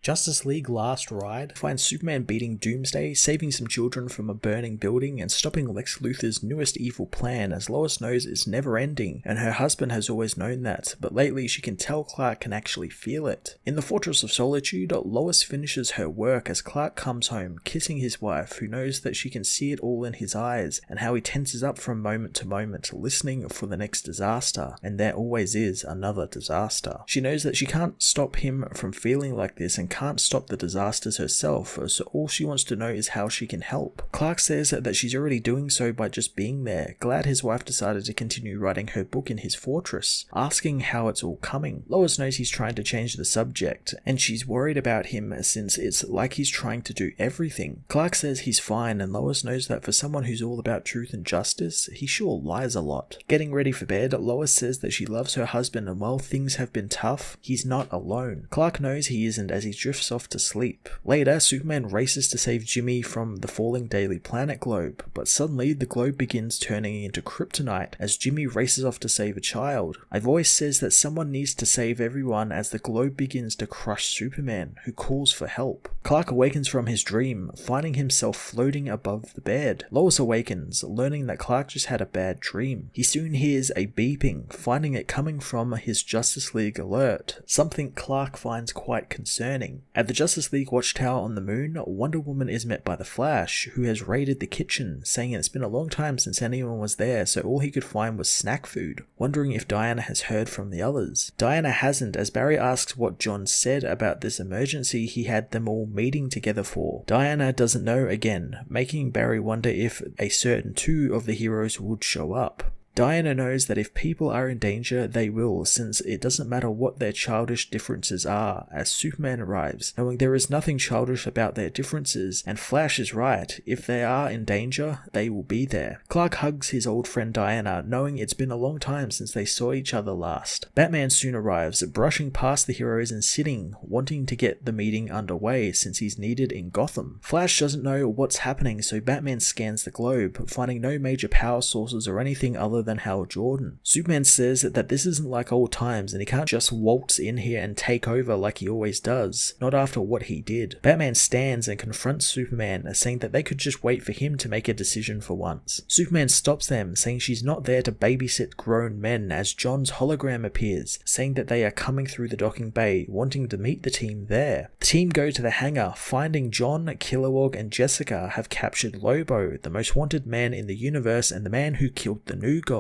Justice League Last Ride finds Superman beating Doomsday, saving some children from a burning building, and stopping Lex Luthor's newest evil plan, as Lois knows it's never ending, and her husband has always known that, but lately she can tell Clark can actually feel it. In the Fortress of Solitude, Lois finishes her work as Clark comes home, kissing his wife, who knows that she can see it all in his eyes, and how he tenses up from moment to moment, listening for the next disaster, and there always is another disaster. She knows that she can't stop him from feeling like this, and can't stop the disasters herself, so all she wants to know is how she can help. Clark says that she's already doing so by just being there, glad his wife decided to continue writing her book in his fortress, asking how it's all coming. Lois knows he's trying to change the subject, and she's worried about him since it's like he's trying to do everything. Clark says he's fine, and Lois knows that for someone who's all about truth and justice, he sure lies a lot. Getting ready for bed, Lois says that she loves her husband, and while things have been tough, he's not alone. Clark knows he isn't as he drifts off to sleep. Later, Superman races to save Jimmy from the falling Daily Planet globe, but suddenly the globe begins turning into kryptonite as Jimmy races off to save a child. A voice says that someone needs to save everyone as the globe begins to crush Superman, who calls for help. Clark awakens from his dream, finding himself floating above the bed. Lois awakens, learning that Clark just had a bad dream. He soon hears a beeping, finding it coming from his Justice League alert, something Clark finds quite concerning. At the Justice League watchtower on the moon, Wonder Woman is met by the Flash, who has raided the kitchen, saying it's been a long time since anyone was there, so all he could find was snack food, wondering if Diana has heard from the others. Diana hasn't, as Barry asks what John said about this emergency he had them all meeting together for. Diana doesn't know again, making Barry wonder if a certain two of the heroes would show up. Diana knows that if people are in danger, they will, since it doesn't matter what their childish differences are, as Superman arrives, knowing there is nothing childish about their differences, and Flash is right, if they are in danger, they will be there. Clark hugs his old friend Diana, knowing it's been a long time since they saw each other last. Batman soon arrives, brushing past the heroes and sitting, wanting to get the meeting underway since he's needed in Gotham. Flash doesn't know what's happening, so Batman scans the globe, finding no major power sources or anything other than Hal Jordan. Superman says that this isn't like old times and he can't just waltz in here and take over like he always does, not after what he did. Batman stands and confronts Superman, saying that they could just wait for him to make a decision for once. Superman stops them, saying she's not there to babysit grown men, as John's hologram appears, saying that they are coming through the docking bay, wanting to meet the team there. The team go to the hangar, finding John, Kilowog, and Jessica have captured Lobo, the most wanted man in the universe and the man who killed the new gods.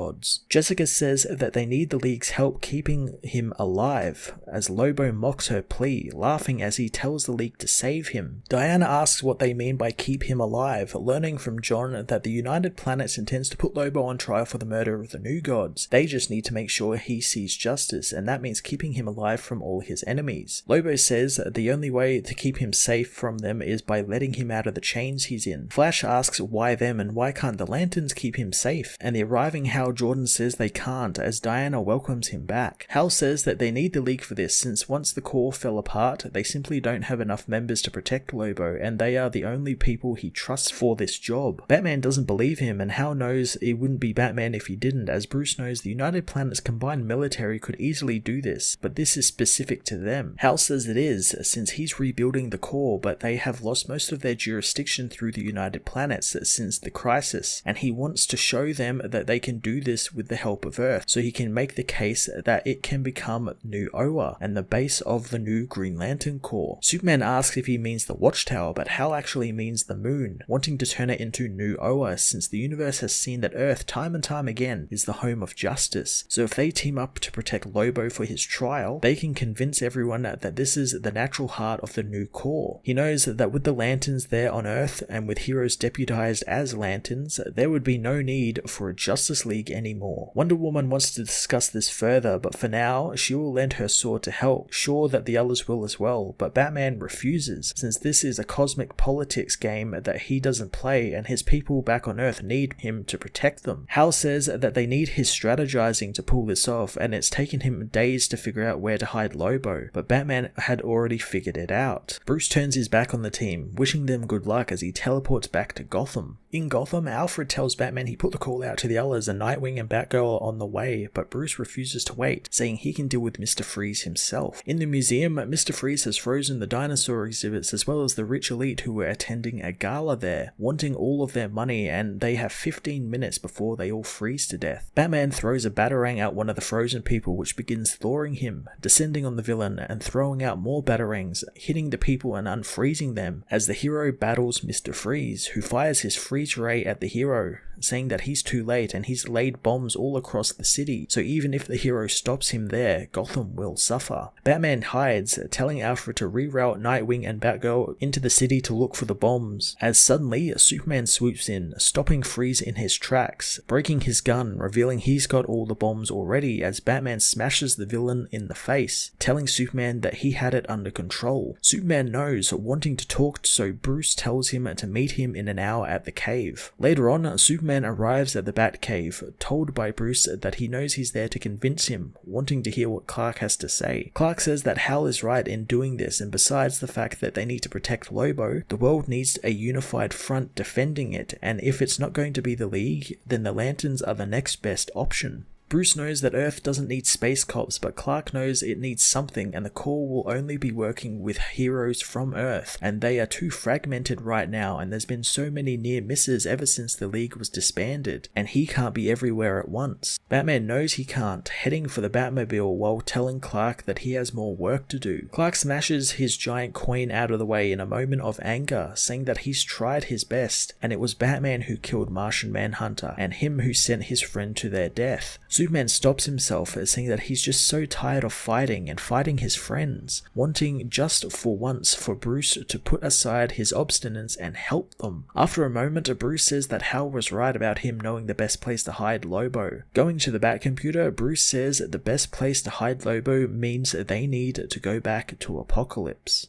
Jessica says that they need the League's help keeping him alive, as Lobo mocks her plea, laughing as he tells the League to save him. Diana asks what they mean by keep him alive, learning from John that the United Planets intends to put Lobo on trial for the murder of the new gods. They just need to make sure he sees justice, and that means keeping him alive from all his enemies. Lobo says that the only way to keep him safe from them is by letting him out of the chains he's in. Flash asks why them and why can't the Lanterns keep him safe, and the arriving Hal Jordan says they can't, as Diana welcomes him back. Hal says that they need the League for this, since once the Corps fell apart, they simply don't have enough members to protect Lobo, and they are the only people he trusts for this job. Batman doesn't believe him, and Hal knows it wouldn't be Batman if he didn't, as Bruce knows the United Planets combined military could easily do this, but this is specific to them. Hal says it is, since he's rebuilding the Corps, but they have lost most of their jurisdiction through the United Planets since the crisis, and he wants to show them that they can do this with the help of Earth, so he can make the case that it can become New Oa and the base of the new Green Lantern Corps. Superman asks if he means the Watchtower, but Hal actually means the moon, wanting to turn it into New Oa, since the universe has seen that Earth time and time again is the home of justice. So if they team up to protect Lobo for his trial, they can convince everyone that this is the natural heart of the new Corps. He knows that with the Lanterns there on Earth and with heroes deputized as Lanterns, there would be no need for a Justice League anymore. Wonder Woman wants to discuss this further, but for now, she will lend her sword to help, sure that the others will as well, but Batman refuses, since this is a cosmic politics game that he doesn't play, and his people back on Earth need him to protect them. Hal says that they need his strategizing to pull this off, and it's taken him days to figure out where to hide Lobo, but Batman had already figured it out. Bruce turns his back on the team, wishing them good luck as he teleports back to Gotham. In Gotham, Alfred tells Batman he put the call out to the others and Nightwing and Batgirl are on the way, but Bruce refuses to wait, saying he can deal with Mr. Freeze himself. In the museum, Mr. Freeze has frozen the dinosaur exhibits as well as the rich elite who were attending a gala there, wanting all of their money, and they have 15 minutes before they all freeze to death. Batman throws a batarang at one of the frozen people, which begins thawing him, descending on the villain and throwing out more batarangs, hitting the people and unfreezing them as the hero battles Mr. Freeze, who fires his freeze ray at the hero, saying that he's too late and he's laid bombs all across the city, so even if the hero stops him there, Gotham will suffer. Batman hides, telling Alfred to reroute Nightwing and Batgirl into the city to look for the bombs, as suddenly Superman swoops in, stopping Freeze in his tracks, breaking his gun, revealing he's got all the bombs already as Batman smashes the villain in the face, telling Superman that he had it under control. Superman knows, wanting to talk, so Bruce tells him to meet him in an hour at the cave. Later on, Superman arrives at the Batcave, told by Bruce that he knows he's there to convince him, wanting to hear what Clark has to say. Clark says that Hal is right in doing this, and besides the fact that they need to protect Lobo, the world needs a unified front defending it, and if it's not going to be the League, then the Lanterns are the next best option. Bruce knows that Earth doesn't need space cops, but Clark knows it needs something, and the Corps will only be working with heroes from Earth, and they are too fragmented right now, and there's been so many near misses ever since the League was disbanded, and he can't be everywhere at once. Batman knows he can't, heading for the Batmobile while telling Clark that he has more work to do. Clark smashes his giant coin out of the way in a moment of anger, saying that he's tried his best, and it was Batman who killed Martian Manhunter, and him who sent his friend to their death. Superman stops himself, saying that he's just so tired of fighting and fighting his friends, wanting just for once for Bruce to put aside his obstinance and help them. After a moment, Bruce says that Hal was right about him knowing the best place to hide Lobo. Going to the Batcomputer, Bruce says the best place to hide Lobo means they need to go back to Apokolips.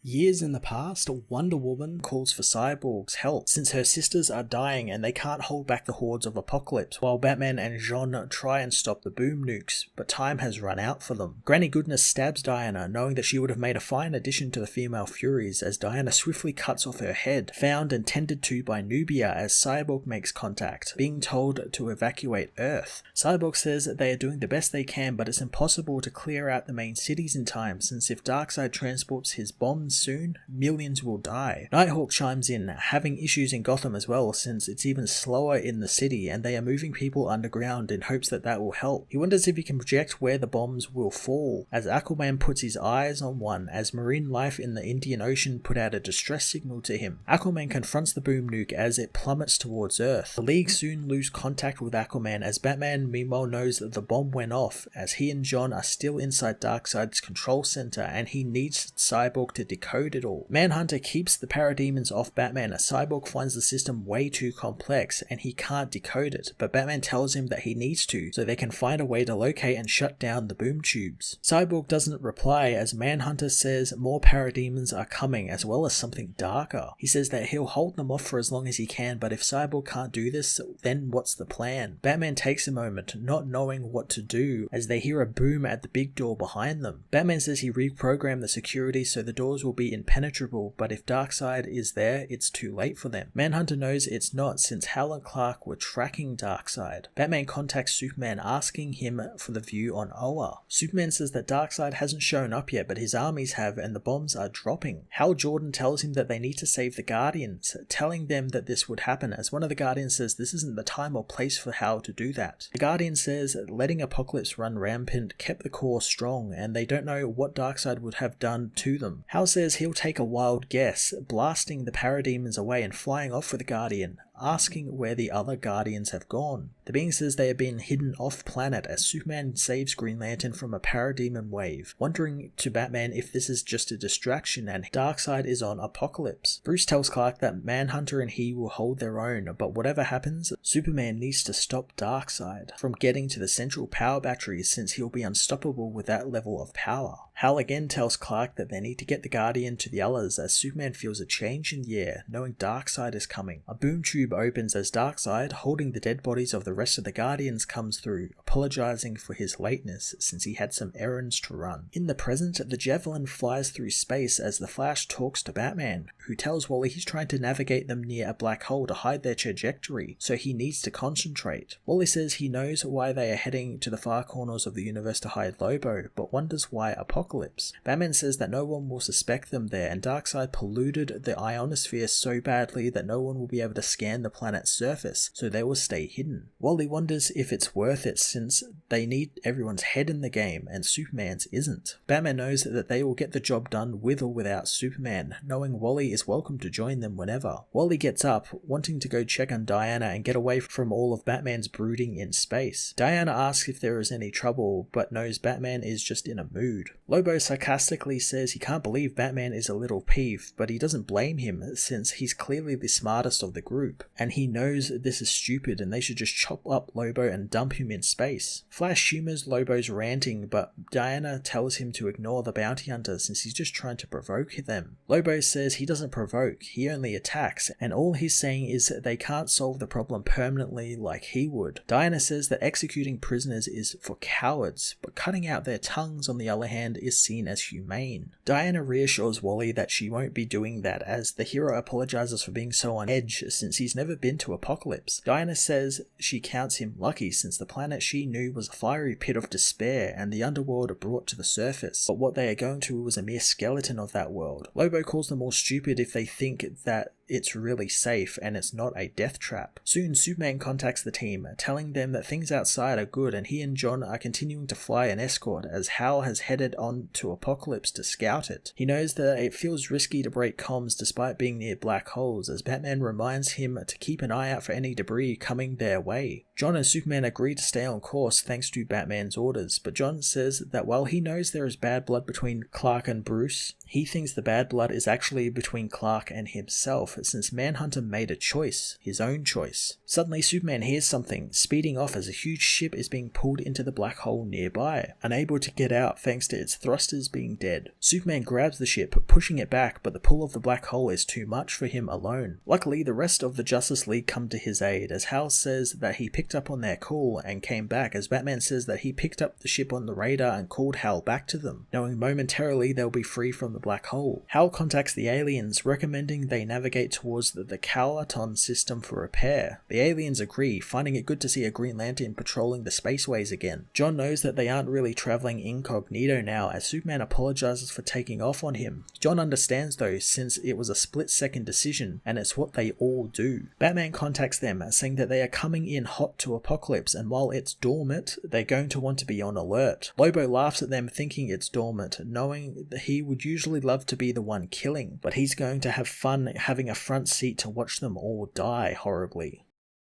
Years in the past, Wonder Woman calls for Cyborg's help since her sisters are dying and they can't hold back the hordes of Apokolips, while Batman and Jean try and stop the boom nukes, but time has run out for them. Granny Goodness stabs Diana, knowing that she would have made a fine addition to the female Furies, as Diana swiftly cuts off her head, found and tended to by Nubia as Cyborg makes contact, being told to evacuate Earth. Cyborg says that they are doing the best they can, but it's impossible to clear out the main cities in time, since if Darkseid transports his bombs soon, millions will die. Nighthawk chimes in, having issues in Gotham as well, since it's even slower in the city and they are moving people underground in hopes that that will help. He wonders if he can project where the bombs will fall, as Aquaman puts his eyes on one, as marine life in the Indian Ocean put out a distress signal to him. Aquaman confronts the boom nuke as it plummets towards Earth. The League soon lose contact with Aquaman, as Batman meanwhile knows that the bomb went off, as he and John are still inside Darkseid's control center and he needs Cyborg to decode it all. Manhunter keeps the parademons off Batman as Cyborg finds the system way too complex and he can't decode it, but Batman tells him that he needs to so they can find a way to locate and shut down the boom tubes. Cyborg doesn't reply as Manhunter says more parademons are coming as well as something darker. He says that he'll hold them off for as long as he can, but if Cyborg can't do this, then what's the plan? Batman takes a moment, not knowing what to do, as they hear a boom at the big door behind them. Batman says he reprogrammed the security so the doors will be impenetrable, but if Darkseid is there, it's too late for them. Manhunter knows it's not, since Hal and Clark were tracking Darkseid. Batman contacts Superman asking him for the view on Oa. Superman says that Darkseid hasn't shown up yet, but his armies have and the bombs are dropping. Hal Jordan tells him that they need to save the Guardians, telling them that this would happen, as one of the Guardians says this isn't the time or place for Hal to do that. The Guardian says letting Apokolips run rampant kept the Corps strong, and they don't know what Darkseid would have done to them. Hal says he'll take a wild guess, blasting the parademons away and flying off with the Guardian, asking where the other Guardians have gone. The being says they have been hidden off-planet as Superman saves Green Lantern from a parademon wave, wondering to Batman if this is just a distraction and Darkseid is on Apokolips. Bruce tells Clark that Manhunter and he will hold their own, but whatever happens, Superman needs to stop Darkseid from getting to the central power batteries since he'll be unstoppable with that level of power. Hal again tells Clark that they need to get the Guardian to the others as Superman feels a change in the air, knowing Darkseid is coming. A boom tube tube opens as Darkseid, holding the dead bodies of the rest of the Guardians, comes through, apologizing for his lateness since he had some errands to run. In the present, the Javelin flies through space as the Flash talks to Batman, who tells Wally he's trying to navigate them near a black hole to hide their trajectory, so he needs to concentrate. Wally says he knows why they are heading to the far corners of the universe to hide Lobo, but wonders why Apokolips. Batman says that no one will suspect them there, and Darkseid polluted the ionosphere so badly that no one will be able to scan the planet's surface, so they will stay hidden. Wally wonders if it's worth it since they need everyone's head in the game and Superman's isn't. Batman knows that they will get the job done with or without Superman, knowing Wally is welcome to join them whenever. Wally gets up, wanting to go check on Diana and get away from all of Batman's brooding in space. Diana asks if there is any trouble, but knows Batman is just in a mood. Lobo sarcastically says he can't believe Batman is a little peeved, but he doesn't blame him since he's clearly the smartest of the group, and he knows this is stupid and they should just chop up Lobo and dump him in space. Flash humors Lobo's ranting, but Diana tells him to ignore the bounty hunter since he's just trying to provoke them. Lobo says he doesn't provoke, he only attacks, and all he's saying is that they can't solve the problem permanently like he would. Diana says that executing prisoners is for cowards, but cutting out their tongues on the other hand is seen as humane. Diana reassures Wally that she won't be doing that as the hero apologizes for being so on edge since he's never been to Apokolips. Diana says she counts him lucky since the planet she knew was a fiery pit of despair and the underworld brought to the surface, but what they are going to was a mere skeleton of that world. Lobo calls them all stupid if they think that it's really safe and it's not a death trap. Soon Superman contacts the team, telling them that things outside are good and he and John are continuing to fly an escort as Hal has headed on to Apokolips to scout it. He knows that it feels risky to break comms despite being near black holes as Batman reminds him to keep an eye out for any debris coming their way. John and Superman agree to stay on course thanks to Batman's orders, but John says that while he knows there is bad blood between Clark and Bruce, he thinks the bad blood is actually between Clark and himself since Manhunter made a choice, his own choice. Suddenly Superman hears something, speeding off as a huge ship is being pulled into the black hole nearby, unable to get out thanks to its thrusters being dead. Superman grabs the ship, pushing it back, but the pull of the black hole is too much for him alone. Luckily, the rest of the Justice League come to his aid as Hal says that he picked up on their call and came back as Batman says that he picked up the ship on the radar and called Hal back to them, knowing momentarily they'll be free from the black hole. Hal contacts the aliens, recommending they navigate towards the Calaton system for repair. The aliens agree, finding it good to see a Green Lantern patrolling the spaceways again. John knows that they aren't really traveling incognito now as Superman apologizes for taking off on him. John understands though since it was a split-second decision and it's what they all do. Batman contacts them saying that they are coming in hot to Apokolips and while it's dormant, they're going to want to be on alert. Lobo laughs at them thinking it's dormant, knowing that he would usually love to be the one killing, but he's going to have fun having a front seat to watch them all die horribly.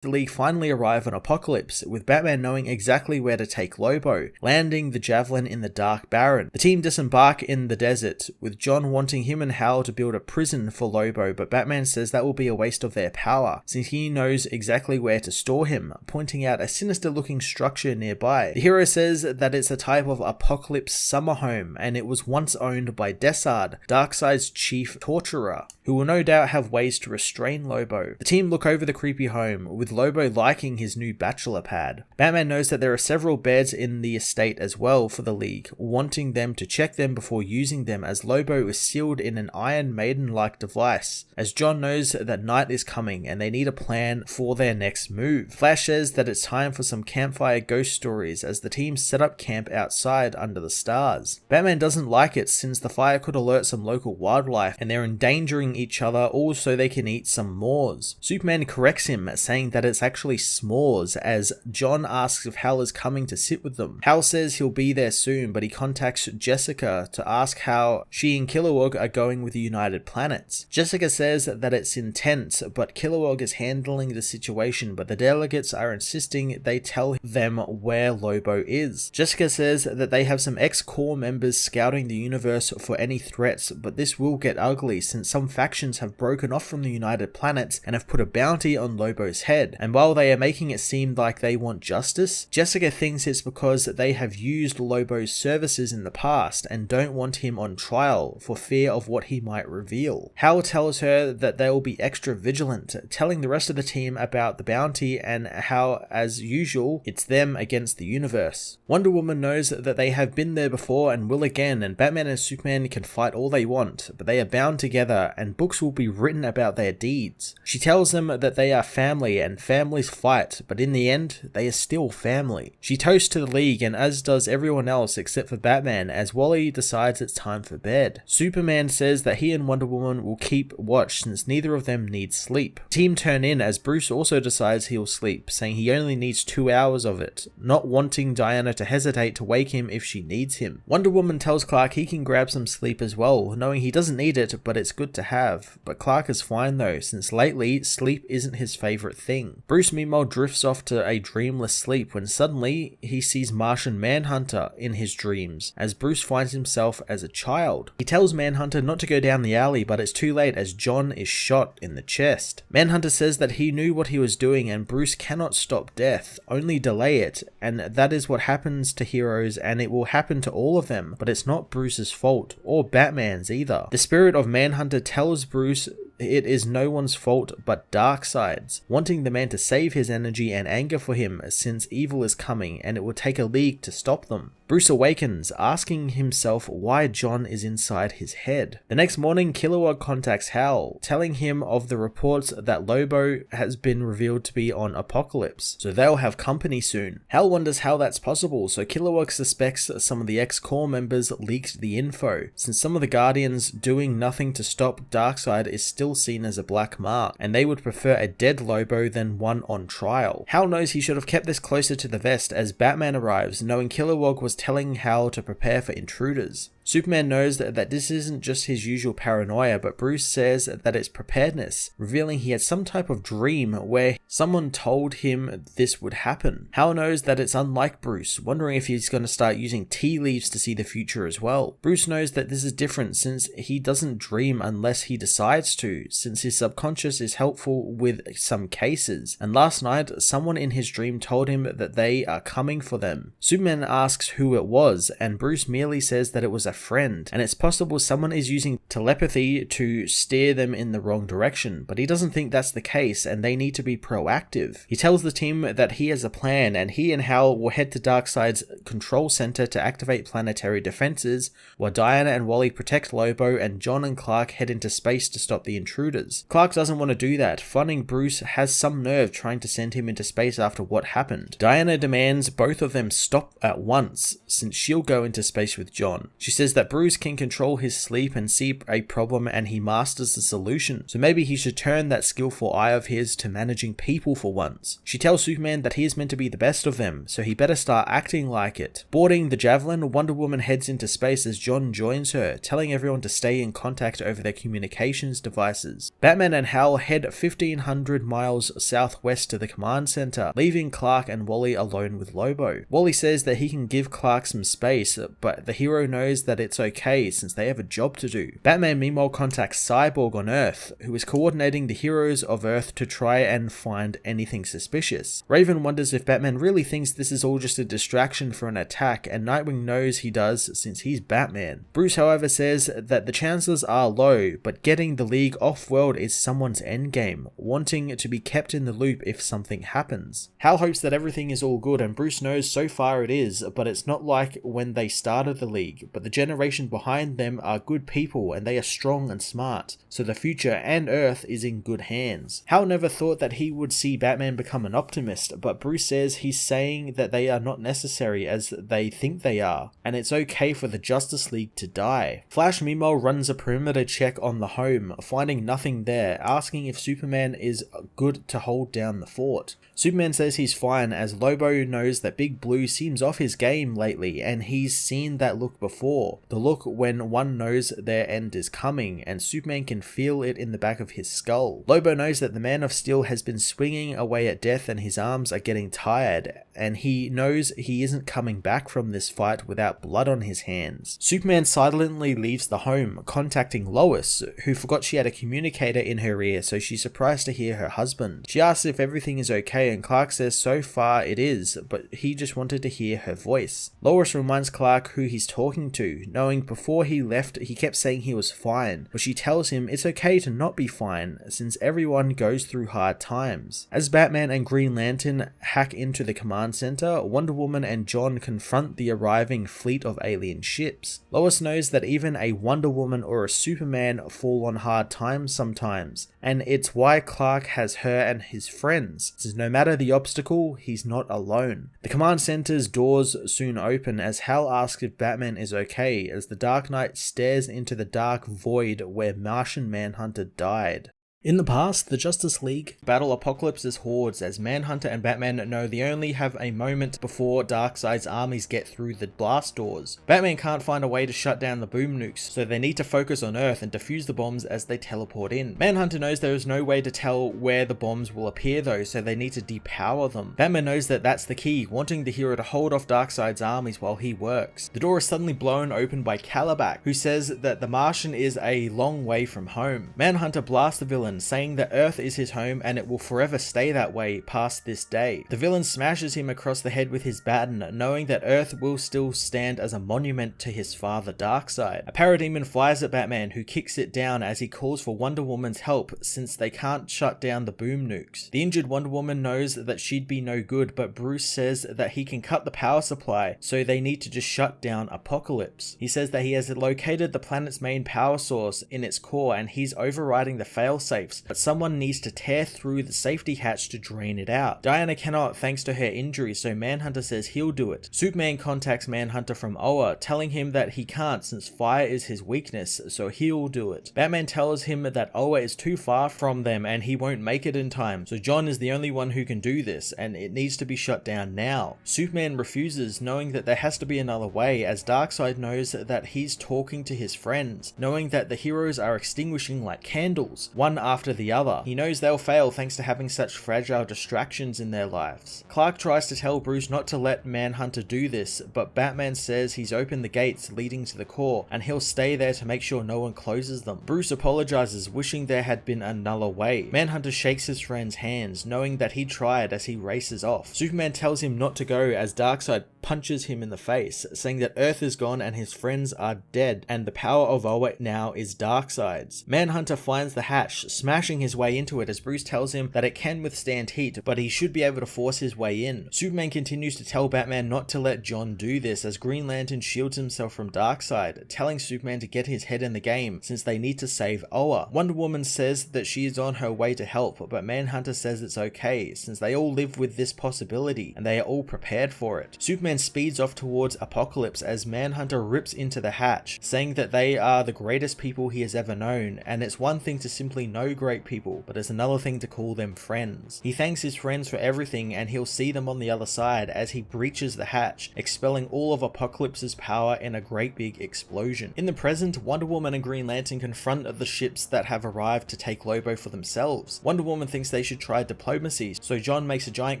The League finally arrive on Apokolips, with Batman knowing exactly where to take Lobo, landing the Javelin in the Dark Baron. The team disembark in the desert, with John wanting him and Hal to build a prison for Lobo, but Batman says that will be a waste of their power, since he knows exactly where to store him, pointing out a sinister looking structure nearby. The hero says that it's a type of Apokolips summer home, and it was once owned by Darkseid, Darkseid's chief torturer, who will no doubt have ways to restrain Lobo. The team look over the creepy home, with Lobo liking his new bachelor pad. Batman knows that there are several beds in the estate as well for the League, wanting them to check them before using them as Lobo is sealed in an Iron Maiden-like device, as John knows that night is coming and they need a plan for their next move. Flash says that it's time for some campfire ghost stories as the team set up camp outside under the stars. Batman doesn't like it since the fire could alert some local wildlife and they're endangering each other all so they can eat some Moors. Superman corrects him, saying that it's actually s'mores, as John asks if Hal is coming to sit with them. Hal says he'll be there soon, but he contacts Jessica to ask how she and Kilowog are going with the United Planets. Jessica says that it's intense, but Kilowog is handling the situation, but the delegates are insisting they tell them where Lobo is. Jessica says that they have some ex-Corps members scouting the universe for any threats, but this will get ugly since some factions have broken off from the United Planets and have put a bounty on Lobo's head. head, and while they are making it seem like they want justice, Jessica thinks it's because they have used Lobo's services in the past and don't want him on trial for fear of what he might reveal. Hal tells her that they will be extra vigilant, telling the rest of the team about the bounty and how, as usual, it's them against the universe. Wonder Woman knows that they have been there before and will again, and Batman and Superman can fight all they want, but they are bound together and books will be written about their deeds. She tells them that they are family and families fight, but in the end, they are still family. She toasts to the League, and as does everyone else except for Batman, as Wally decides it's time for bed. Superman says that he and Wonder Woman will keep watch since neither of them needs sleep. Team turn in as Bruce also decides he'll sleep, saying he only needs 2 hours of it, not wanting Diana to hesitate to wake him if she needs him. Wonder Woman tells Clark he can grab some sleep as well, knowing he doesn't need it, but it's good to have. But Clark is fine though, since lately, sleep isn't his favourite thing. Bruce meanwhile drifts off to a dreamless sleep when suddenly he sees Martian Manhunter in his dreams, as Bruce finds himself as a child. He tells Manhunter not to go down the alley, but it's too late as John is shot in the chest. Manhunter says that he knew what he was doing and Bruce cannot stop death, only delay it, and that is what happens to heroes and it will happen to all of them, but it's not Bruce's fault, or Batman's either. The spirit of Manhunter tells Bruce it is no one's fault but Darkseid's, wanting the man to save his energy and anger for him since evil is coming and it will take a league to stop them. Bruce awakens, asking himself why John is inside his head. The next morning, Kilowog contacts Hal, telling him of the reports that Lobo has been revealed to be on Apokolips, so they'll have company soon. Hal wonders how that's possible, so Kilowog suspects some of the ex-Corps members leaked the info, since some of the Guardians doing nothing to stop Darkseid is still seen as a black mark, and they would prefer a dead Lobo than one on trial. Hal knows he should have kept this closer to the vest as Batman arrives, knowing Kilowog was telling Hal to prepare for intruders. Superman knows that this isn't just his usual paranoia, but Bruce says that it's preparedness, revealing he had some type of dream where someone told him this would happen. Hal knows that it's unlike Bruce, wondering if he's going to start using tea leaves to see the future as well. Bruce knows that this is different since he doesn't dream unless he decides to, since his subconscious is helpful with some cases, and last night someone in his dream told him that they are coming for them. Superman asks who it was, and Bruce merely says that it was a friend, and it's possible someone is using telepathy to steer them in the wrong direction, but he doesn't think that's the case and they need to be proactive. He tells the team that he has a plan and he and Hal will head to Darkseid's control center to activate planetary defenses, while Diana and Wally protect Lobo and John and Clark head into space to stop the intruders. Clark doesn't want to do that, finding Bruce has some nerve trying to send him into space after what happened. Diana demands both of them stop at once, since she'll go into space with John. She says that Bruce can control his sleep and see a problem and he masters the solution, so maybe he should turn that skillful eye of his to managing people for once. She tells Superman that he is meant to be the best of them, so he better start acting like it. Boarding the Javelin, Wonder Woman heads into space as John joins her, telling everyone to stay in contact over their communications devices. Batman and Hal head 1,500 miles southwest to the command center, leaving Clark and Wally alone with Lobo. Wally says that he can give Clark some space, but the hero knows that it's okay since they have a job to do. Batman meanwhile contacts Cyborg on Earth, who is coordinating the heroes of Earth to try and find anything suspicious. Raven wonders if Batman really thinks this is all just a distraction for an attack, and Nightwing knows he does since he's Batman. Bruce however says that the chances are low, but getting the League off-world is someone's endgame, wanting to be kept in the loop if something happens. Hal hopes that everything is all good, and Bruce knows so far it is, but it's not like when they started the League, but the generation behind them are good people and they are strong and smart, so the future and Earth is in good hands. Hal never thought that he would see Batman become an optimist, but Bruce says he's saying that they are not necessary as they think they are, and it's okay for the Justice League to die. Flash meanwhile runs a perimeter check on the home, finding nothing there, asking if Superman is good to hold down the fort. Superman says he's fine as Lobo knows that Big Blue seems off his game lately and he's seen that look before. before. The look when one knows their end is coming, and Superman can feel it in the back of his skull. Lobo knows that the Man of Steel has been swinging away at death and his arms are getting tired, and he knows he isn't coming back from this fight without blood on his hands. Superman silently leaves the home, contacting Lois, who forgot she had a communicator in her ear, so she's surprised to hear her husband. She asks if everything is okay, and Clark says so far it is, but he just wanted to hear her voice. Lois reminds Clark who he's talking to, knowing before he left he kept saying he was fine, but she tells him it's okay to not be fine, since everyone goes through hard times. As Batman and Green Lantern hack into the command center, Wonder Woman and John confront the arriving fleet of alien ships. Lois knows that even a Wonder Woman or a Superman fall on hard times sometimes, and it's why Clark has her and his friends, since no matter the obstacle, he's not alone. The command center's doors soon open as Hal asks if Batman is okay, as the Dark Knight stares into the dark void where Martian Manhunter died. In the past, the Justice League battle Apokolips' hordes as Manhunter and Batman know they only have a moment before Darkseid's armies get through the blast doors. Batman can't find a way to shut down the boom nukes, so they need to focus on Earth and defuse the bombs as they teleport in. Manhunter knows there is no way to tell where the bombs will appear though, so they need to depower them. Batman knows that that's the key, wanting the hero to hold off Darkseid's armies while he works. The door is suddenly blown open by Calabac, who says that the Martian is a long way from home. Manhunter blasts the villain, saying that Earth is his home and it will forever stay that way past this day. The villain smashes him across the head with his baton, knowing that Earth will still stand as a monument to his father Darkseid. A parademon flies at Batman, who kicks it down as he calls for Wonder Woman's help since they can't shut down the boom nukes. The injured Wonder Woman knows that she'd be no good, but Bruce says that he can cut the power supply, so they need to just shut down Apokolips. He says that he has located the planet's main power source in its core and he's overriding the failsafes, but someone needs to tear through the safety hatch to drain it out. Diana cannot thanks to her injury, so Manhunter says he'll do it. Superman contacts Manhunter from Oa, telling him that he can't since fire is his weakness, so he'll do it. Batman tells him that Oa is too far from them and he won't make it in time, so John is the only one who can do this and it needs to be shut down now. Superman refuses, knowing that there has to be another way, as Darkseid knows that he's talking to his friends, knowing that the heroes are extinguishing like candles, one after the other. He knows they'll fail thanks to having such fragile distractions in their lives. Clark tries to tell Bruce not to let Manhunter do this, but Batman says he's opened the gates leading to the core and he'll stay there to make sure no one closes them. Bruce apologizes, wishing there had been another way. Manhunter shakes his friend's hands, knowing that he tried, as he races off. Superman tells him not to go as Darkseid punches him in the face, saying that Earth is gone and his friends are dead, and the power of Oa now is Darkseid's. Manhunter finds the hatch, smashing his way into it as Bruce tells him that it can withstand heat, but he should be able to force his way in. Superman continues to tell Batman not to let John do this as Green Lantern shields himself from Darkseid, telling Superman to get his head in the game since they need to save Oa. Wonder Woman says that she is on her way to help, but Manhunter says it's okay since they all live with this possibility and they are all prepared for it. Superman speeds off towards Apokolips as Manhunter rips into the hatch, saying that they are the greatest people he has ever known, and it's one thing to simply know great people, but it's another thing to call them friends. He thanks his friends for everything and he'll see them on the other side as he breaches the hatch, expelling all of Apokolips's power in a great big explosion. In the present, Wonder Woman and Green Lantern confront the ships that have arrived to take Lobo for themselves. Wonder Woman thinks they should try diplomacy, so John makes a giant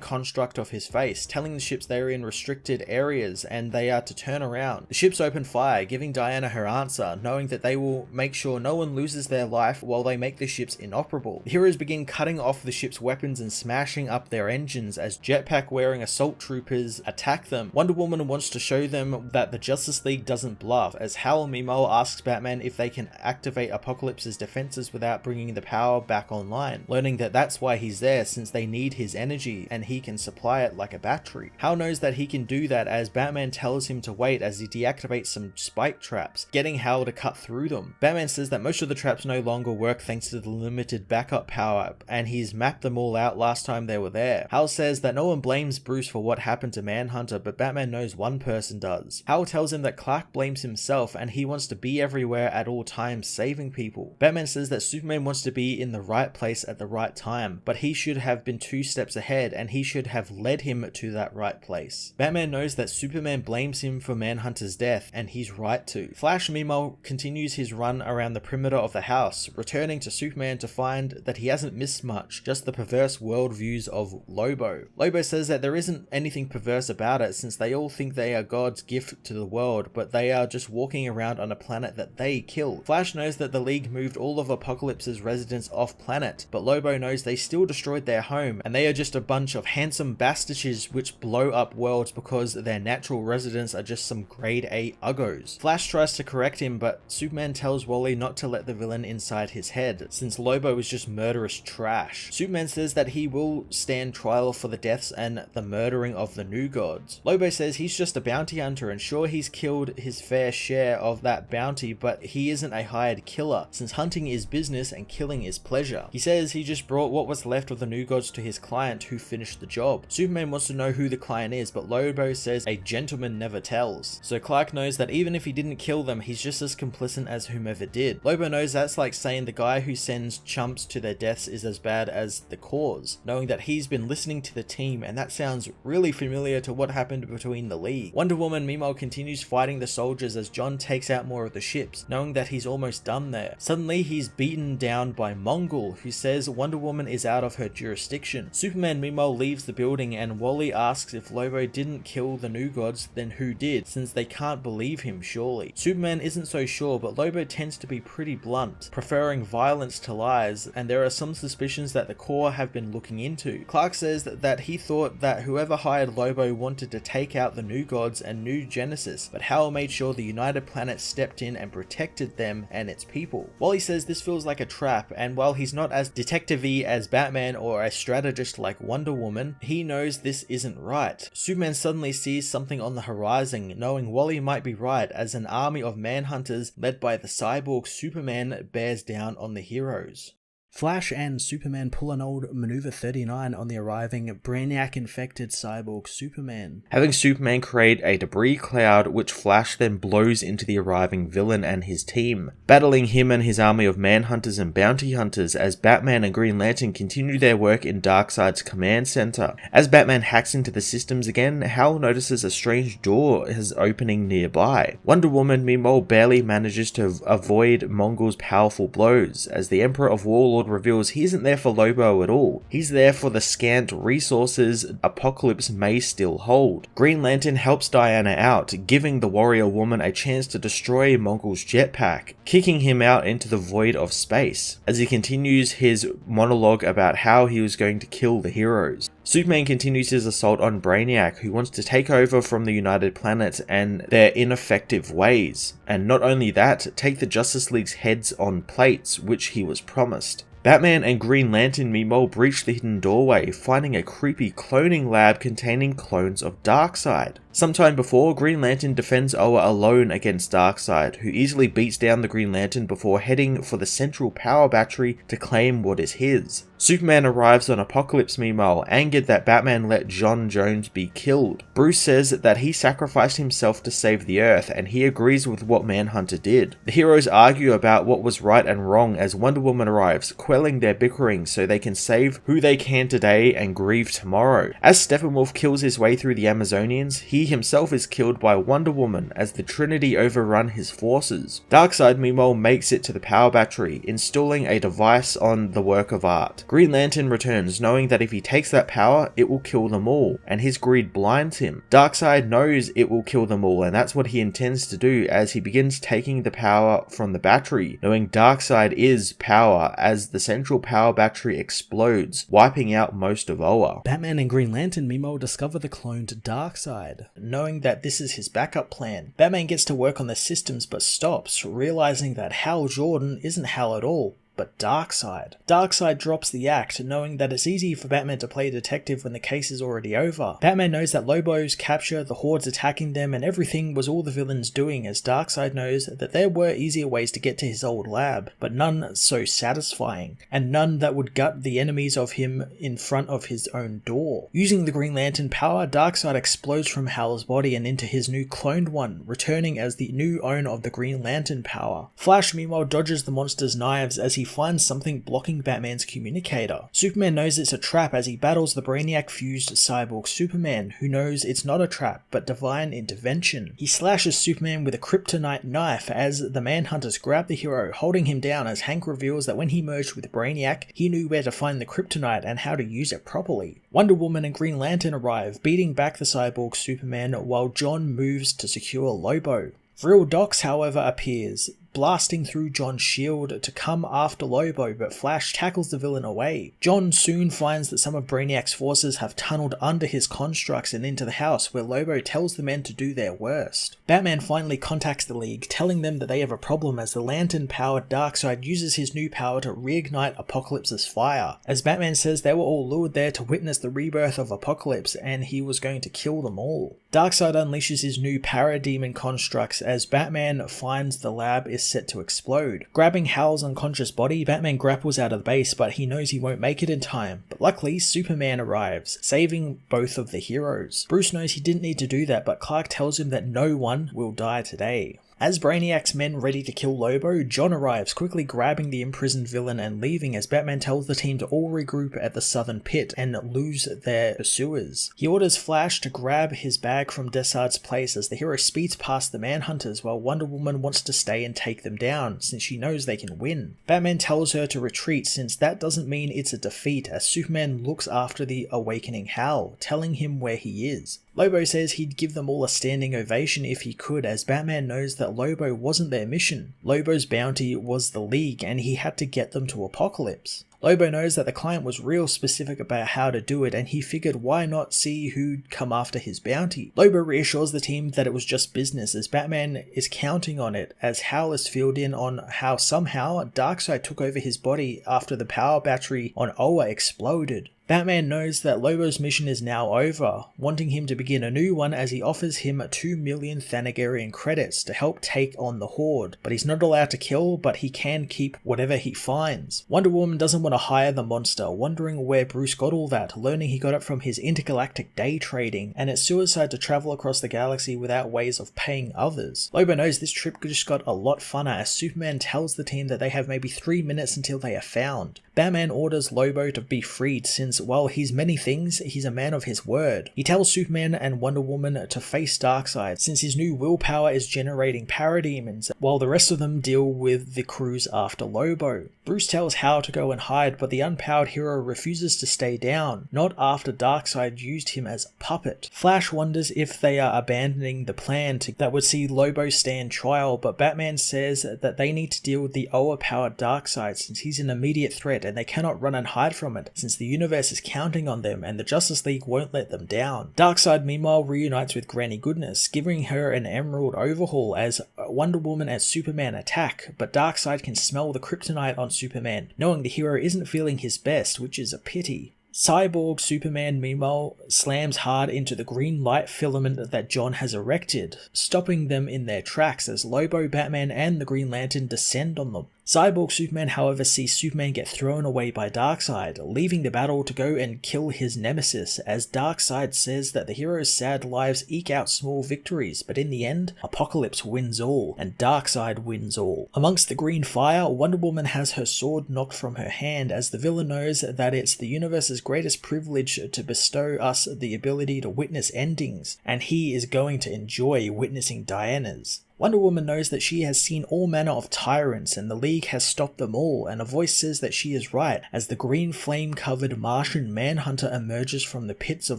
construct of his face, telling the ships they are in restricted areas and they are to turn around. The ships open fire, giving Diana her answer, knowing that they will make sure no one loses their life while they make the ships inoperable. The heroes begin cutting off the ship's weapons and smashing up their engines as jetpack wearing assault troopers attack them. Wonder Woman wants to show them that the Justice League doesn't bluff, as Hal meanwhile asks Batman if they can activate Apokolips's defenses without bringing the power back online, learning that that's why he's there since they need his energy and he can supply it like a battery. Hal knows that he can do that as Batman tells him to wait as he deactivates some spike traps, getting Hal to cut through them. Batman says that most of the traps no longer work thanks to the unlimited backup power, and he's mapped them all out last time they were there. Hal says that no one blames Bruce for what happened to Manhunter, but Batman knows one person does. Hal tells him that Clark blames himself and he wants to be everywhere at all times saving people. Batman says that Superman wants to be in the right place at the right time, but he should have been 2 steps ahead and he should have led him to that right place. Batman knows that Superman blames him for Manhunter's death, and he's right to. Flash meanwhile continues his run around the perimeter of the house, returning to Superman to find that he hasn't missed much, just the perverse worldviews of Lobo. Lobo says that there isn't anything perverse about it since they all think they are God's gift to the world, but they are just walking around on a planet that they killed. Flash knows that the League moved all of Apokolips' residents off planet, but Lobo knows they still destroyed their home, and they are just a bunch of handsome bastards which blow up worlds because their natural residents are just some grade A uggos. Flash tries to correct him, but Superman tells Wally not to let the villain inside his head, since Lobo is just murderous trash. Superman says that he will stand trial for the deaths and the murdering of the New Gods. Lobo says he's just a bounty hunter, and sure, he's killed his fair share of that bounty, but he isn't a hired killer, since hunting is business and killing is pleasure. He says he just brought what was left of the New Gods to his client who finished the job. Superman wants to know who the client is, but Lobo says a gentleman never tells. So Clark knows that even if he didn't kill them, he's just as complicit as whomever did. Lobo knows that's like saying the guy who sends chumps to their deaths is as bad as the cause, knowing that he's been listening to the team, and that sounds really familiar to what happened between the League. Wonder Woman meanwhile continues fighting the soldiers as John takes out more of the ships, knowing that he's almost done there. Suddenly he's beaten down by Mongol, who says Wonder Woman is out of her jurisdiction. Superman meanwhile leaves the building, and Wally asks if Lobo didn't kill the New Gods, then who did, since they can't believe him surely. Superman isn't so sure, but Lobo tends to be pretty blunt, preferring violence to lies, and there are some suspicions that the Corps have been looking into. Clark says that he thought that whoever hired Lobo wanted to take out the New Gods and New Genesis, but Hal made sure the United Planet stepped in and protected them and its people. Wally says this feels like a trap, and while he's not as detective-y as Batman or a strategist like Wonder Woman, he knows this isn't right. Superman suddenly sees something on the horizon, knowing Wally might be right, as an army of manhunters led by the cyborg Superman bears down on the heroes. Flash and Superman pull an old Maneuver 39 on the arriving Brainiac-infected cyborg Superman, having Superman create a debris cloud which Flash then blows into the arriving villain and his team, battling him and his army of manhunters and bounty hunters as Batman and Green Lantern continue their work in Darkseid's command center. As Batman hacks into the systems again, Hal notices a strange door is opening nearby. Wonder Woman meanwhile barely manages to avoid Mongol's powerful blows, as the Emperor of Warlord reveals he isn't there for Lobo at all. He's there for the scant resources Apokolips may still hold. Green Lantern helps Diana out, giving the warrior woman a chance to destroy Mongol's jetpack, kicking him out into the void of space, as he continues his monologue about how he was going to kill the heroes. Superman continues his assault on Brainiac, who wants to take over from the United Planet and their ineffective ways, and not only that, take the Justice League's heads on plates, which he was promised. Batman and Green Lantern meanwhile breach the hidden doorway, finding a creepy cloning lab containing clones of Darkseid. Sometime before, Green Lantern defends Oa alone against Darkseid, who easily beats down the Green Lantern before heading for the central power battery to claim what is his. Superman arrives on Apokolips meanwhile, angered that Batman let John Jones be killed. Bruce says that he sacrificed himself to save the Earth, and he agrees with what Manhunter did. The heroes argue about what was right and wrong as Wonder Woman arrives, quelling their bickering so they can save who they can today and grieve tomorrow. As Steppenwolf kills his way through the Amazonians, he himself is killed by Wonder Woman as the Trinity overrun his forces. Darkseid meanwhile makes it to the power battery, installing a device on the work of art. Green Lantern returns, knowing that if he takes that power, it will kill them all, and his greed blinds him. Darkseid knows it will kill them all, and that's what he intends to do as he begins taking the power from the battery, knowing Darkseid is power as the central power battery explodes, wiping out most of Oa. Batman and Green Lantern meanwhile discover the cloned Darkseid, knowing that this is his backup plan. Batman gets to work on the systems but stops, realizing that Hal Jordan isn't Hal at all. but Darkseid. Darkseid drops the act, knowing that it's easy for Batman to play detective when the case is already over. Batman knows that Lobo's capture, the Horde's attacking them, and everything was all the villains doing, as Darkseid knows that there were easier ways to get to his old lab, but none so satisfying, and none that would gut the enemies of him in front of his own door. Using the Green Lantern power, Darkseid explodes from Hal's body and into his new cloned one, returning as the new owner of the Green Lantern power. Flash meanwhile dodges the monster's knives as he finds something blocking Batman's communicator. Superman knows it's a trap as he battles the Brainiac-fused cyborg Superman, who knows it's not a trap but divine intervention. He slashes Superman with a kryptonite knife as the Manhunters grab the hero, holding him down as Hank reveals that when he merged with Brainiac, he knew where to find the kryptonite and how to use it properly. Wonder Woman and Green Lantern arrive, beating back the cyborg Superman while John moves to secure Lobo. Vril Dox, however, appears, blasting through John's shield to come after Lobo, but Flash tackles the villain away. John soon finds that some of Brainiac's forces have tunneled under his constructs and into the house, where Lobo tells the men to do their worst. Batman finally contacts the League, telling them that they have a problem as the Lantern-powered Darkseid uses his new power to reignite Apokolips's fire. As Batman says they were all lured there to witness the rebirth of Apokolips, and he was going to kill them all. Darkseid unleashes his new parademon constructs as Batman finds the lab is set to explode. Grabbing Hal's unconscious body, Batman grapples out of the base, but he knows he won't make it in time. But luckily, Superman arrives, saving both of the heroes. Bruce knows he didn't need to do that, but Clark tells him that no one will die today. As Brainiac's men ready to kill Lobo, John arrives, quickly grabbing the imprisoned villain and leaving as Batman tells the team to all regroup at the southern pit and lose their pursuers. He orders Flash to grab his bag from Desard's place as the hero speeds past the Manhunters while Wonder Woman wants to stay and take them down since she knows they can win. Batman tells her to retreat since that doesn't mean it's a defeat as Superman looks after the awakening Hal, telling him where he is. Lobo says he'd give them all a standing ovation if he could, as Batman knows that Lobo wasn't their mission. Lobo's bounty was the League and he had to get them to Apokolips. Lobo knows that the client was real specific about how to do it and he figured why not see who'd come after his bounty. Lobo reassures the team that it was just business as Batman is counting on it as Hal is filled in on how somehow Darkseid took over his body after the power battery on Oa exploded. Batman knows that Lobo's mission is now over, wanting him to begin a new one as he offers him 2 million Thanagarian credits to help take on the Horde, but he's not allowed to kill, but he can keep whatever he finds. Wonder Woman doesn't want to hire the monster, wondering where Bruce got all that, learning he got it from his intergalactic day trading, and it's suicide to travel across the galaxy without ways of paying others. Lobo knows this trip just got a lot funner as Superman tells the team that they have maybe 3 minutes until they are found. Batman orders Lobo to be freed since while he's many things, he's a man of his word. He tells Superman and Wonder Woman to face Darkseid since his new willpower is generating parademons, while the rest of them deal with the crews after Lobo. Bruce tells Hal to go and hide, but the unpowered hero refuses to stay down, not after Darkseid used him as a puppet. Flash wonders if they are abandoning the plan that would see Lobo stand trial, but Batman says that they need to deal with the Oa-powered Darkseid since he's an immediate threat and they cannot run and hide from it since the universe is counting on them and the Justice League won't let them down. Darkseid meanwhile reunites with Granny Goodness, giving her an emerald overhaul as Wonder Woman and Superman attack, but Darkseid can smell the kryptonite on Superman, knowing the hero isn't feeling his best, which is a pity. Cyborg Superman meanwhile slams hard into the green light filament that John has erected, stopping them in their tracks as Lobo, Batman and the Green Lantern descend on them. Cyborg Superman however sees Superman get thrown away by Darkseid, leaving the battle to go and kill his nemesis as Darkseid says that the hero's sad lives eke out small victories, but in the end, Apokolips wins all and Darkseid wins all. Amongst the green fire, Wonder Woman has her sword knocked from her hand as the villain knows that it's the universe's greatest privilege to bestow us the ability to witness endings, and he is going to enjoy witnessing Diana's. Wonder Woman knows that she has seen all manner of tyrants and the League has stopped them all, and a voice says that she is right as the green flame-covered Martian Manhunter emerges from the pits of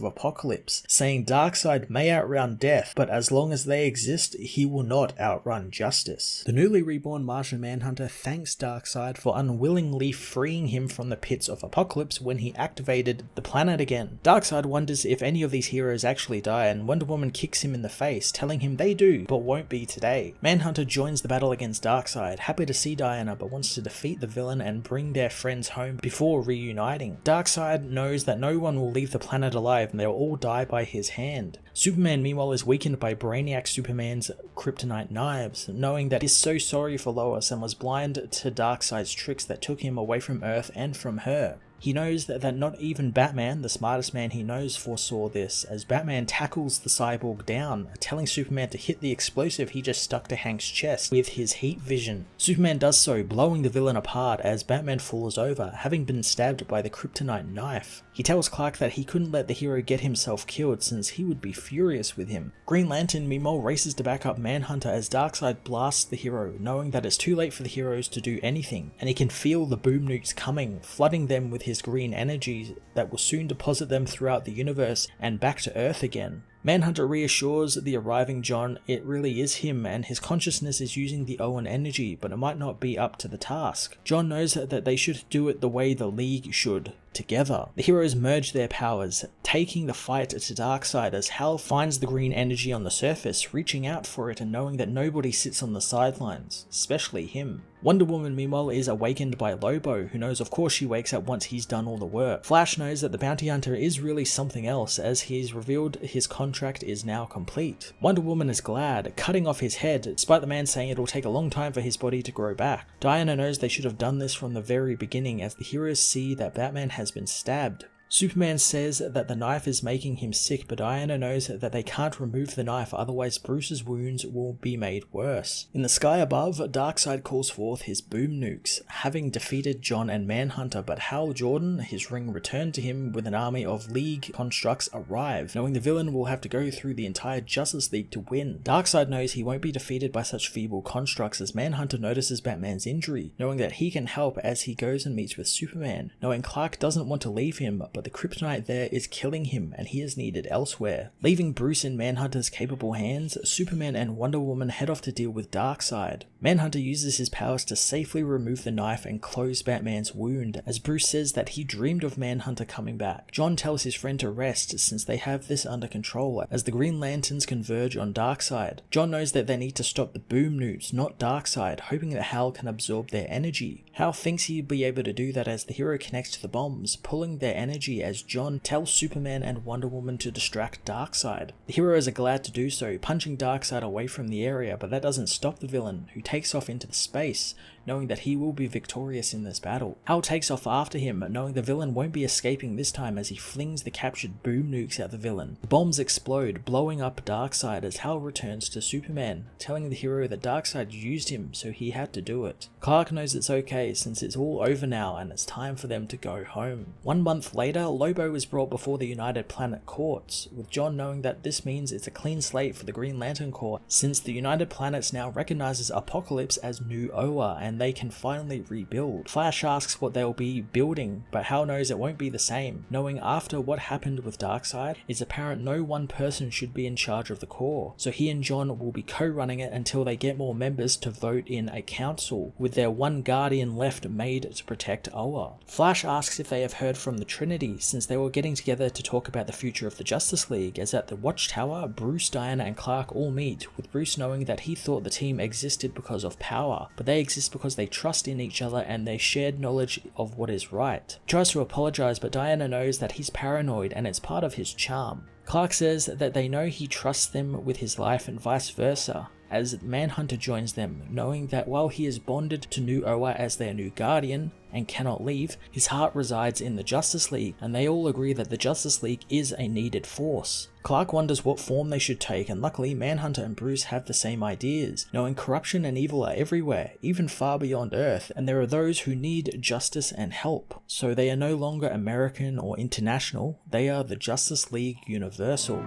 Apokolips, saying Darkseid may outrun death, but as long as they exist, he will not outrun justice. The newly reborn Martian Manhunter thanks Darkseid for unwillingly freeing him from the pits of Apokolips when he activated the planet again. Darkseid wonders if any of these heroes actually die, and Wonder Woman kicks him in the face, telling him they do, but won't be today. day. Manhunter joins the battle against Darkseid, happy to see Diana but wants to defeat the villain and bring their friends home before reuniting. Darkseid knows that no one will leave the planet alive and they'll all die by his hand. Superman meanwhile is weakened by Brainiac Superman's kryptonite knives, knowing that he's so sorry for Lois and was blind to Darkseid's tricks that took him away from Earth and from her. He knows that not even Batman, the smartest man he knows, foresaw this, as Batman tackles the cyborg down, telling Superman to hit the explosive he just stuck to Hank's chest with his heat vision. Superman does so, blowing the villain apart as Batman falls over, having been stabbed by the kryptonite knife. He tells Clark that he couldn't let the hero get himself killed since he would be furious with him. Green Lantern meanwhile races to back up Manhunter as Darkseid blasts the hero, knowing that it's too late for the heroes to do anything, and he can feel the boom nukes coming, flooding them with his green energy that will soon deposit them throughout the universe and back to Earth again. Manhunter reassures the arriving John it really is him and his consciousness is using the Owen energy, but it might not be up to the task. John knows that they should do it the way the League should, together. The heroes merge their powers, taking the fight to Darkseid as Hal finds the green energy on the surface, reaching out for it and knowing that nobody sits on the sidelines, especially him. Wonder Woman meanwhile is awakened by Lobo, who knows of course she wakes up once he's done all the work. Flash knows that the bounty hunter is really something else as he's revealed his contract is now complete. Wonder Woman is glad, cutting off his head despite the man saying it'll take a long time for his body to grow back. Diana knows they should have done this from the very beginning as the heroes see that Batman has been stabbed. Superman says that the knife is making him sick, but Diana knows that they can't remove the knife, otherwise Bruce's wounds will be made worse. In the sky above, Darkseid calls forth his boom nukes, having defeated John and Manhunter, but Hal Jordan, his ring returned to him with an army of League constructs arrive, knowing the villain will have to go through the entire Justice League to win. Darkseid knows he won't be defeated by such feeble constructs as Manhunter notices Batman's injury, knowing that he can help as he goes and meets with Superman, knowing Clark doesn't want to leave him, but the kryptonite there is killing him and he is needed elsewhere. Leaving Bruce in Manhunter's capable hands, Superman and Wonder Woman head off to deal with Darkseid. Manhunter uses his powers to safely remove the knife and close Batman's wound, as Bruce says that he dreamed of Manhunter coming back. John tells his friend to rest since they have this under control, as the Green Lanterns converge on Darkseid. John knows that they need to stop the boom nukes, not Darkseid, hoping that Hal can absorb their energy. Hal thinks he'd be able to do that as the hero connects to the bombs, pulling their energy as John tells Superman and Wonder Woman to distract Darkseid. The heroes are glad to do so, punching Darkseid away from the area, but that doesn't stop the villain, who takes off into space, knowing that he will be victorious in this battle. Hal takes off after him, knowing the villain won't be escaping this time as he flings the captured boom nukes at the villain. The bombs explode, blowing up Darkseid as Hal returns to Superman, telling the hero that Darkseid used him so he had to do it. Clark knows it's okay since it's all over now and it's time for them to go home. 1 month later, Lobo is brought before the United Planet courts, with John knowing that this means it's a clean slate for the Green Lantern Corps since the United Planets now recognizes Apokolips as New Oa and they can finally rebuild. Flash asks what they'll be building, but Hal knows it won't be the same, knowing after what happened with Darkseid, it's apparent no one person should be in charge of the Corps, so he and John will be co-running it until they get more members to vote in a council, with their one Guardian left made to protect Oa. Flash asks if they have heard from the Trinity, since they were getting together to talk about the future of the Justice League, as at the Watchtower, Bruce, Diana and Clark all meet, with Bruce knowing that he thought the team existed because of power, but they exist because they trust in each other and they shared knowledge of what is right. He tries to apologize, but Diana knows that he's paranoid and it's part of his charm. Clark says that they know he trusts them with his life and vice versa, as Manhunter joins them, knowing that while he is bonded to New Oa as their new guardian and cannot leave, his heart resides in the Justice League, and they all agree that the Justice League is a needed force. Clark wonders what form they should take, and luckily Manhunter and Bruce have the same ideas, knowing corruption and evil are everywhere, even far beyond Earth, and there are those who need justice and help. So they are no longer American or international, they are the Justice League Universal.